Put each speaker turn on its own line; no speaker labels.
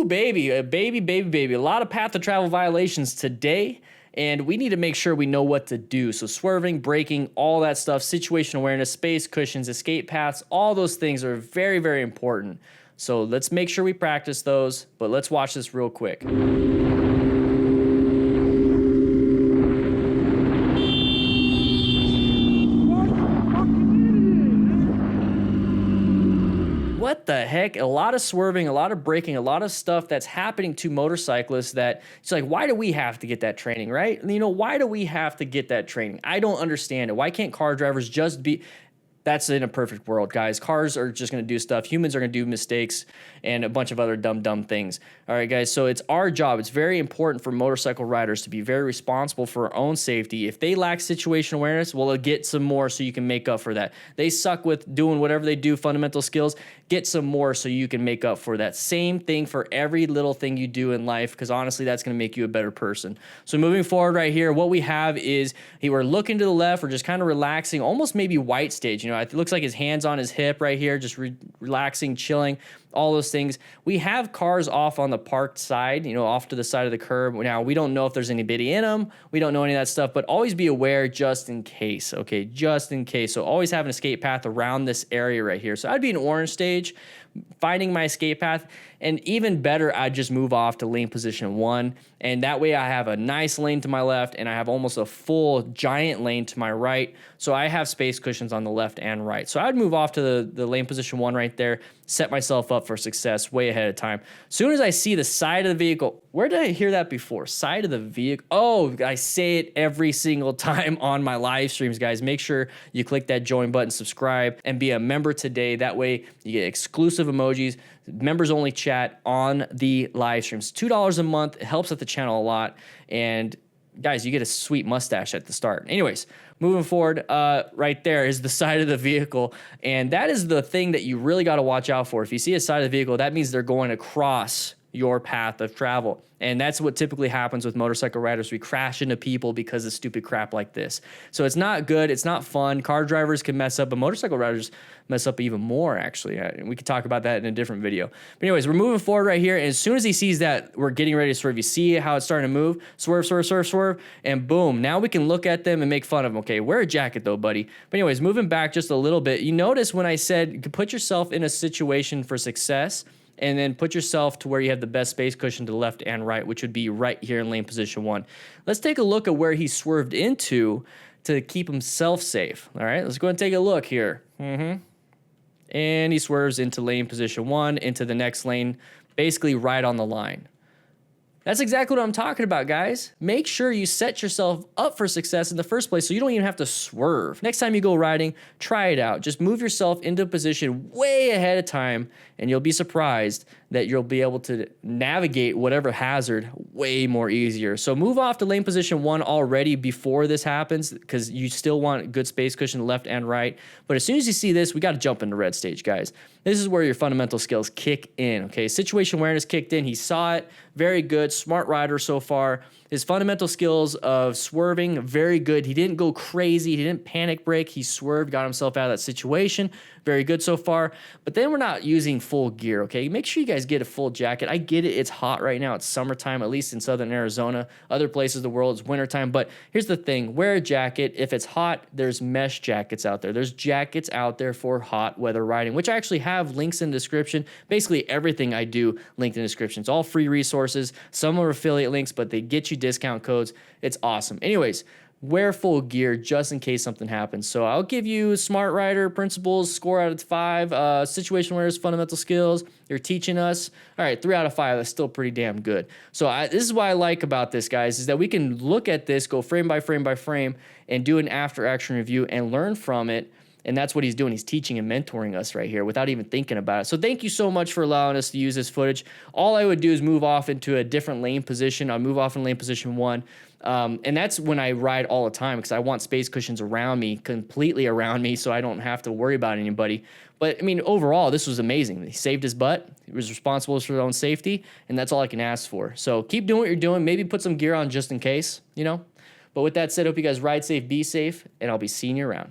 Ooh, baby, baby. A lot of path of travel violations today. And we need to make sure we know what to do. So swerving, braking, all that stuff, situation awareness, space cushions, escape paths, all those things are very, very important. So let's make sure we practice those, but let's watch this real quick. What the heck? A lot of swerving, a lot of braking, a lot of stuff that's happening to motorcyclists that it's like, why do we have to get that training, right? You know, why do we have to get that training? I don't understand it. Why can't car drivers just be... That's in a perfect world, guys. Cars are just going to do stuff. Humans are going to do mistakes and a bunch of other dumb things. All right, guys. So it's our job. It's very important for motorcycle riders to be very responsible for our own safety. If they lack situation awareness, well, get some more so you can make up for that. They suck with doing whatever they do, fundamental skills. Get some more so you can make up for that. Same thing for every little thing you do in life, because honestly, that's going to make you a better person. So moving forward right here, what we have is we're looking to the left. We're just kind of relaxing, almost maybe white stage. You know, it looks like his hand's on his hip right here, just relaxing, chilling, all those things. We have cars off on the parked side, you know, off to the side of the curb. Now, we don't know if there's anybody in them. We don't know any of that stuff, but always be aware just in case, okay? Just in case. So always have an escape path around this area right here. So I'd be in orange stage, finding my escape path, and even better, I'd just move off to lane position 1, and that way I have a nice lane to my left, and I have almost a full giant lane to my right, so I have space cushions on the left and right. So I'd move off to the lane position 1 right there, set myself up for success way ahead of time. As soon as I see the side of the vehicle, where did I hear that before? Side of the vehicle. Oh, I say it every single time on my live streams, guys. Make sure you click that join button, subscribe, and be a member today. That way you get exclusive emojis, members only chat on the live streams. $2 a month. It helps out the channel a lot. And guys, you get a sweet mustache at the start. Anyways, moving forward, right there is the side of the vehicle. And that is the thing that you really got to watch out for. If you see a side of the vehicle, that means they're going across your path of travel. And that's what typically happens with motorcycle riders. We crash into people because of stupid crap like this. So it's not good. It's not fun. Car drivers can mess up, but motorcycle riders mess up even more, actually. And we could talk about that in a different video. But anyways, we're moving forward right here. And as soon as he sees that we're getting ready to swerve, you see how it's starting to move, swerve, and boom. Now we can look at them and make fun of them. Okay, wear a jacket though, buddy. But anyways, moving back just a little bit, you notice when I said put yourself in a situation for success, and then put yourself to where you have the best space cushion to the left and right, which would be right here in lane position 1. Let's take a look at where he swerved into to keep himself safe. All right, let's go ahead and take a look here. And he swerves into lane position 1, into the next lane, basically right on the line. That's exactly what I'm talking about, guys. Make sure you set yourself up for success in the first place so you don't even have to swerve. Next time you go riding, try it out. Just move yourself into a position way ahead of time, and you'll be surprised that you'll be able to navigate whatever hazard way more easier. So move off to lane position 1 already before this happens, because you still want good space cushion left and right. But as soon as you see this, we got to jump into red stage, guys. This is where your fundamental skills kick in, okay? Situation awareness kicked in. He saw it. Very good. Smart rider so far. His fundamental skills of swerving, very good. He didn't go crazy. He didn't panic brake. He swerved, got himself out of that situation. Very good so far. But then we're not using full gear, okay? Make sure you guys get a full jacket. I get it. It's hot right now. It's summertime, at least in southern Arizona. Other places of the world, it's wintertime. But here's the thing. Wear a jacket. If it's hot, there's mesh jackets out there. There's jackets out there for hot weather riding, which I actually have links in the description. Basically, everything I do linked in the description. It's all free resources. Some are affiliate links, but they get you discount codes. It's awesome. Anyways, wear full gear just in case something happens. So I'll give you smart rider principles, score out of 5, situation awareness, fundamental skills. You're teaching us. All right, 3 out of 5. That's still pretty damn good. So this is what I like about this, guys, is that we can look at this, go frame by frame by frame, and do an after action review and learn from it. And that's what he's doing. He's teaching and mentoring us right here without even thinking about it. So thank you so much for allowing us to use this footage. All I would do is move off into a different lane position. I'll move off in lane position 1. And that's when I ride all the time, because I want space cushions around me, completely around me, so I don't have to worry about anybody. But, I mean, overall, this was amazing. He saved his butt. He was responsible for his own safety, and that's all I can ask for. So keep doing what you're doing. Maybe put some gear on just in case, you know. But with that said, I hope you guys ride safe, be safe, and I'll be seeing you around.